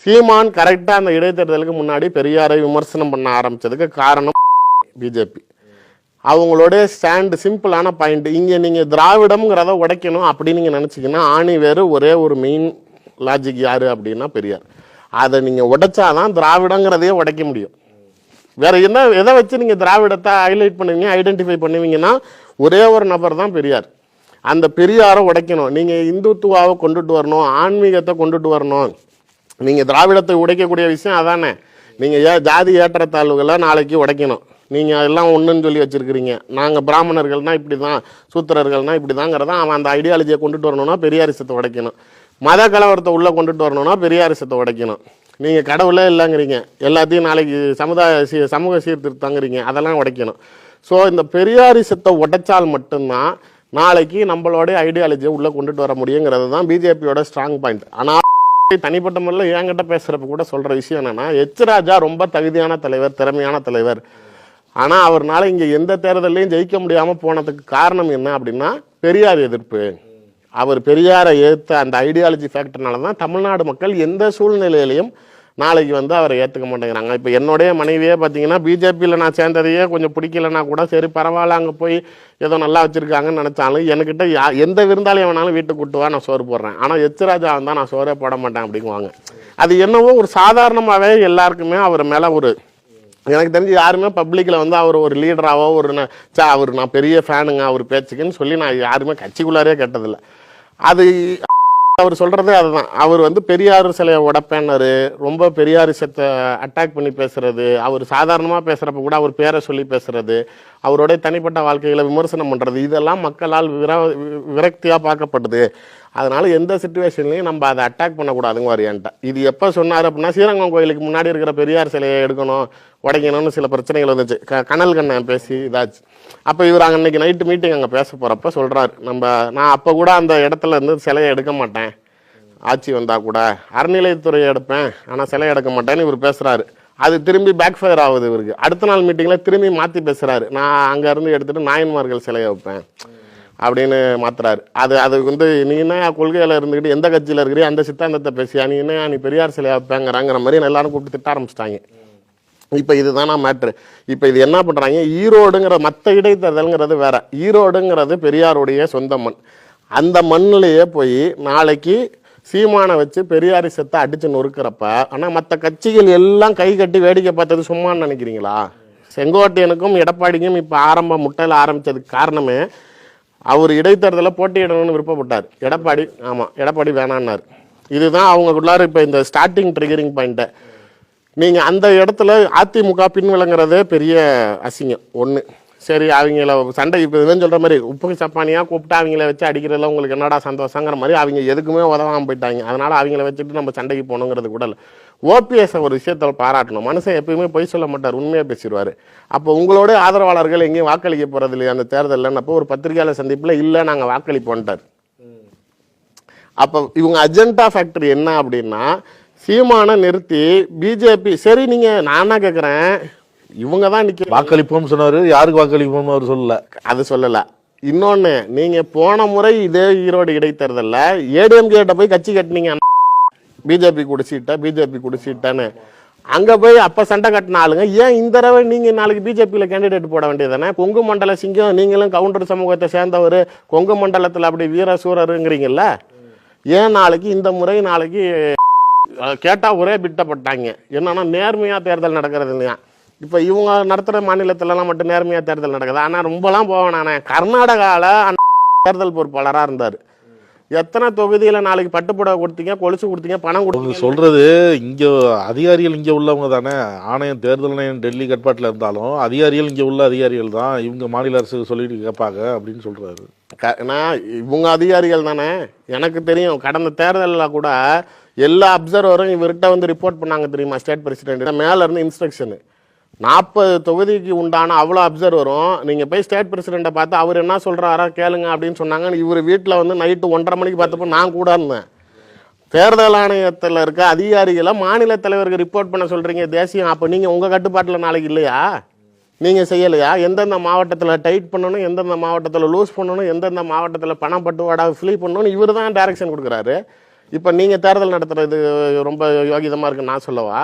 சீமான் கரெக்டா அந்த இடைத்தேர்தலுக்கு முன்னாடி பெரியாரை விமர்சனம் பண்ண ஆரம்பிச்சதுக்கு காரணம் பிஜேபி. அவங்களுடைய ஸ்டாண்ட் சிம்பிளான பாயிண்ட், இங்க நீங்க திராவிடம்ங்கிறத உடைக்கணும் அப்படின்னு நீங்க நினைச்சீங்கன்னா ஆணி வேறு ஒரே ஒரு மெயின் லாஜிக் யாரு அப்படின்னா பெரியார். அதை நீங்க உடைச்சாதான் திராவிடங்கிறதையே உடைக்க முடியும். வேற என்ன எதை வச்சு நீங்க திராவிடத்தை ஹைலைட் பண்ணுவீங்க, ஐடென்டிஃபை பண்ணுவீங்கன்னா ஒரே ஒரு நபர் தான் பெரியார். அந்த பெரியாரை உடைக்கணும். நீங்க இந்துத்துவாவை கொண்டுட்டு வரணும், ஆன்மீகத்தை கொண்டுட்டு வரணும். நீங்க திராவிடத்தை உடைக்கக்கூடிய விஷயம் அதானே. நீங்க ஜாதி ஏற்றத்தாழ்வுகளை நாளைக்கு உடைக்கணும். நீங்க எல்லாம் ஒண்ணுன்னு சொல்லி வச்சிருக்கிறீங்க. நாங்க பிராமணர்கள்னா இப்படிதான், சூத்திரர்கள்னா இப்படிதாங்கிறதா அவன் அந்த ஐடியாலஜியை கொண்டுட்டு வரணும்னா பெரியாரிசத்தை உடைக்கணும். மத கலவரத்தை உள்ள கொண்டுட்டு வரணும்னா பெரியாரிசத்தை உடைக்கணும். நீங்க கடவுளே இல்லைங்கிறீங்க, எல்லாத்தையும் நாளைக்கு சமூக சீர்திருத்தங்கிறீங்க, அதெல்லாம் உடைக்கணும். ஸோ இந்த பெரியாரிசத்தை உடைச்சால் மட்டும்தான் நாளைக்கு நம்மளோட ஐடியாலஜியை உள்ள கொண்டுட்டு வர முடியுங்கிறது தான் பிஜேபியோட ஸ்ட்ராங் பாயிண்ட். ஆனால் தனிப்பட்ட முறையில் என்கிட்ட பேசுறப்ப கூட சொல்ற விஷயம் என்னன்னா, எச் ராஜா ரொம்ப தகுதியான தலைவர், திறமையான தலைவர். ஆனா அவர்னால இங்க எந்த தேர்தலையும் ஜெயிக்க முடியாம போனதுக்கு காரணம் என்ன அப்படின்னா பெரியார் எதிர்ப்பு. அவர் பெரியாரை ஏற்ற அந்த ஐடியாலஜி ஃபேக்டர்னால தான் தமிழ்நாடு மக்கள் எந்த சூழ்நிலையிலையும் நாளைக்கு அவரை ஏற்றுக்க மாட்டேங்கிறாங்க. இப்போ என்னுடைய மனைவியே பார்த்தீங்கன்னா பிஜேபியில் நான் சேர்ந்ததையே கொஞ்சம் பிடிக்கலன்னா கூட சரி பரவாயில்ல, அங்கே போய் ஏதோ நல்லா வச்சுருக்காங்கன்னு நினச்சாலும் என்கிட்ட எந்த விருந்தாலையும் வேணாலும் வீட்டுக்கு கூட்டுவா நான் சோறு போடுறேன். ஆனால் எச் ராஜா வந்தால் நான் சோறே போட மாட்டேன் அப்படிங்குவாங்க. அது என்னவோ ஒரு சாதாரணமாகவே எல்லாருக்குமே அவர் மேலே ஒரு, எனக்கு தெரிஞ்சு யாருமே பப்ளிக்கில் அவர் ஒரு லீடராகவோ அவர் நான் பெரிய ஃபேனுங்க அவர் பேச்சுக்குன்னு சொல்லி நான் யாருமே கட்சிக்குள்ளாரே கேட்டதில்லை. அது அவர் சொல்றதே அதுதான். அவர் பெரியார் சிலையை உடப்பேன்னாரு, ரொம்ப பெரியாரிசத்தை அட்டாக் பண்ணி பேசுறது, அவர் சாதாரணமாக பேசுறப்ப கூட அவர் பேரை சொல்லி பேசுறது, அவருடைய தனிப்பட்ட வாழ்க்கைகளை விமர்சனம் பண்றது, இதெல்லாம் மக்களால் விரக்தியா பார்க்கப்படுது. அதனால எந்த சிச்சுவேஷன்லையும் நம்ம அதை அட்டாக் பண்ணக்கூடாதுங்க வரையான்ட்டா. இது எப்போ சொன்னார் அப்படின்னா, ஸ்ரீரங்கம் கோயிலுக்கு முன்னாடி இருக்கிற பெரியார் சிலையை எடுக்கணும், உடைக்கணும்னு சில பிரச்சனைகள் வந்துச்சு. கனல் கண்ணன் பேசி இதாச்சு. அப்போ இவர் அன்னைக்கு நைட்டு மீட்டிங் அங்கே பேச போகிறப்ப சொல்கிறார், நான் அப்போ கூட அந்த இடத்துல இருந்து சிலையை எடுக்க மாட்டேன், ஆட்சி வந்தால் கூட அறநிலையத்துறையை எடுப்பேன், ஆனால் சிலையை எடுக்க மாட்டேன்னு இவர் பேசுகிறாரு. அது திரும்பி பேக் ஃபயர் ஆகுது இவருக்கு. அடுத்த நாள் மீட்டிங்கில் திரும்பி மாற்றி பேசுகிறாரு, நான் அங்கேருந்து எடுத்துகிட்டு நாயன்மார்கள் சிலையை வைப்பேன் அப்படின்னு மாத்துறாரு. அது நீ என்ன கொள்கையில் இருந்துக்கிட்டு எந்த கட்சியில் இருக்கிறீ அந்த சித்தாந்தத்தை பேசியா, நீ பெரியார் சிலையை வைப்பேங்கிறாங்கிற மாதிரி எல்லாரும் கூப்பிட்டு திட்ட ஆரம்பிச்சிட்டாங்க. இப்போ இதுதான் மேட்ரு. இப்போ இது என்ன பண்ணுறாங்க, ஈரோடுங்கிற மற்ற இடைத்தேர்தல்ங்கிறது வேற, ஈரோடுங்கிறது பெரியாருடைய சொந்த மண். அந்த மண்ணிலேயே போய் நாளைக்கு சீமானை வச்சு பெரியாரிசத்தை அடிச்சு நொறுக்கிறப்ப, ஆனால் மற்ற கட்சிகள் எல்லாம் கை கட்டி வேடிக்கை பார்த்தது சும்மான்னு நினைக்கிறீங்களா? செங்கோட்டையனுக்கும் எடப்பாடிக்கும் இப்போ முட்டையில் ஆரம்பித்ததுக்கு காரணமே அவர் இடைத்தேர்தலில் போட்டியிடணும்னு விருப்பப்பட்டார். எடப்பாடி வேணான்னார். இதுதான் அவங்களுக்குள்ளார இப்போ இந்த ஸ்டார்டிங் ட்ரிகரிங் பாயிண்ட்டை. நீங்கள் அந்த இடத்துல அதிமுக பின் விளங்குறதே பெரிய அசிங்கம் ஒன்று. சரி அவங்கள சண்டை இப்போ இதுன்னு சொல்கிற மாதிரி உப்பு சப்பானியாக கூப்பிட்டு அவங்கள வச்சு அடிக்கிறதுல உங்களுக்கு என்னடா சந்தோஷங்கிற மாதிரி அவங்க எதுக்குமே உதவாமல் போயிட்டாங்க. அதனால் அவங்கள வச்சுட்டு நம்ம சண்டைக்கு போகணுங்கிறது கூட இல்லை. ஓபிஎஸ் ஒரு விஷயத்தில் பாராட்டணும். மனுஷன் எப்பயுமே பொய் சொல்ல மாட்டார், உண்மையாக பேசிடுவார். அப்போ உங்களோட ஆதரவாளர்கள் எங்கேயும் வாக்களிக்க போகிறது இல்லையா அந்த தேர்தலில்? ஒரு பத்திரிகையாளர் சந்திப்பில் இல்லை நாங்கள் வாக்களிப்போன்ட்டார். அப்போ இவங்க அஜெண்டா ஃபேக்டரி என்ன அப்படின்னா, சீமானை நிறுத்தி பிஜேபி சரி நீங்கள் நானா கேட்குறேன், இவங்க தான் நிற்க வாக்களிப்போம்னு சொன்னார். யாருக்கு வாக்களிப்போம்னு அவர் சொல்லல, அது சொல்லலை. இன்னொன்று, நீங்கள் போன முறை இதே ஈரோடு இடைத்தேர்தலில் ஏடிஎம்கேட்ட போய் கட்சி கட்டினீங்க, பிஜேபி குடிச்சிட்டான்னு அங்கே போய் அப்போ சண்டை கட்டின ஆளுங்க. ஏன் இந்த தடவை நீங்கள் நாளைக்கு பிஜேபியில் கேண்டிடேட் போட வேண்டியதானே? கொங்கு மண்டல சிங்கம், நீங்களும் கவுண்டர் சமூகத்தை சேர்ந்தவர், கொங்கு மண்டலத்தில் அப்படி வீர சூரருங்கிறீங்கல்ல, ஏன் நாளைக்கு இந்த முறை நாளைக்கு கேட்டால் ஒரே பிட்டப்பட்டாங்க. என்னன்னா நேர்மையாக தேர்தல் நடக்கிறது இல்லையா? இப்போ இவங்க நடத்துகிற மாநிலத்திலலாம் மட்டும் நேர்மையாக தேர்தல் நடக்குது. ஆனால் ரொம்பலாம் போவேன். கர்நாடகாவில் தேர்தல் பொறுப்பாளராக இருந்தார். எத்தனை தொகுதியில் நாளைக்கு பட்டுப்புடவை கொடுத்தீங்க, கொலுசு கொடுத்தீங்க, பணம் கொடுத்தீங்க சொல்றது. இங்கே அதிகாரிகள் இங்கே உள்ளவங்க தானே. ஆணையம், தேர்தல் ஆணையம் டெல்லி கட்பாட்டில் இருந்தாலும் அதிகாரிகள் இங்கே உள்ள அதிகாரிகள் தான். இவங்க மாநில அரசு சொல்லிட்டு கேட்பாங்க அப்படின்னு சொல்றாரு. இவங்க அதிகாரிகள் தானே. எனக்கு தெரியும், கடந்த தேர்தலில் கூட எல்லா அப்சர்வரும் இவர்கிட்ட ரிப்போர்ட் பண்ணாங்க தெரியுமா? ஸ்டேட் பிரசிடென்ட் மேல இருந்து இன்ஸ்ட்ரக்ஷனு 40 தொகுதிக்கு உண்டான அவ்வளோ அப்சர்வரும் நீங்கள் போய் ஸ்டேட் பிரசிடெண்ட்டை பார்த்து அவர் என்ன சொல்கிறாரா கேளுங்க அப்படின்னு சொன்னாங்க. இவர் வீட்டில் நைட்டு 1:30 மணிக்கு பார்த்தப்போ நான் கூட இருந்தேன். தேர்தல் ஆணையத்தில் இருக்க அதிகாரிகளை மாநில தலைவருக்கு ரிப்போர்ட் பண்ண சொல்கிறீங்க தேசியம். அப்போ நீங்கள் உங்கள் கட்டுப்பாட்டில் நாளைக்கு இல்லையா? நீங்கள் செய்யலையா? எந்தெந்த மாவட்டத்தில் டைட் பண்ணணும், எந்தெந்த மாவட்டத்தில் லூஸ் பண்ணணும், எந்தெந்த மாவட்டத்தில் பணம் பட்டுவாடா ஃப்ரீ பண்ணணும்னு இவர் தான் டைரக்ஷன் கொடுக்குறாரு. இப்போ நீங்கள் தேர்தல் நடத்துறது ரொம்ப யோகிதமாக இருக்குன்னு நான் சொல்லவா?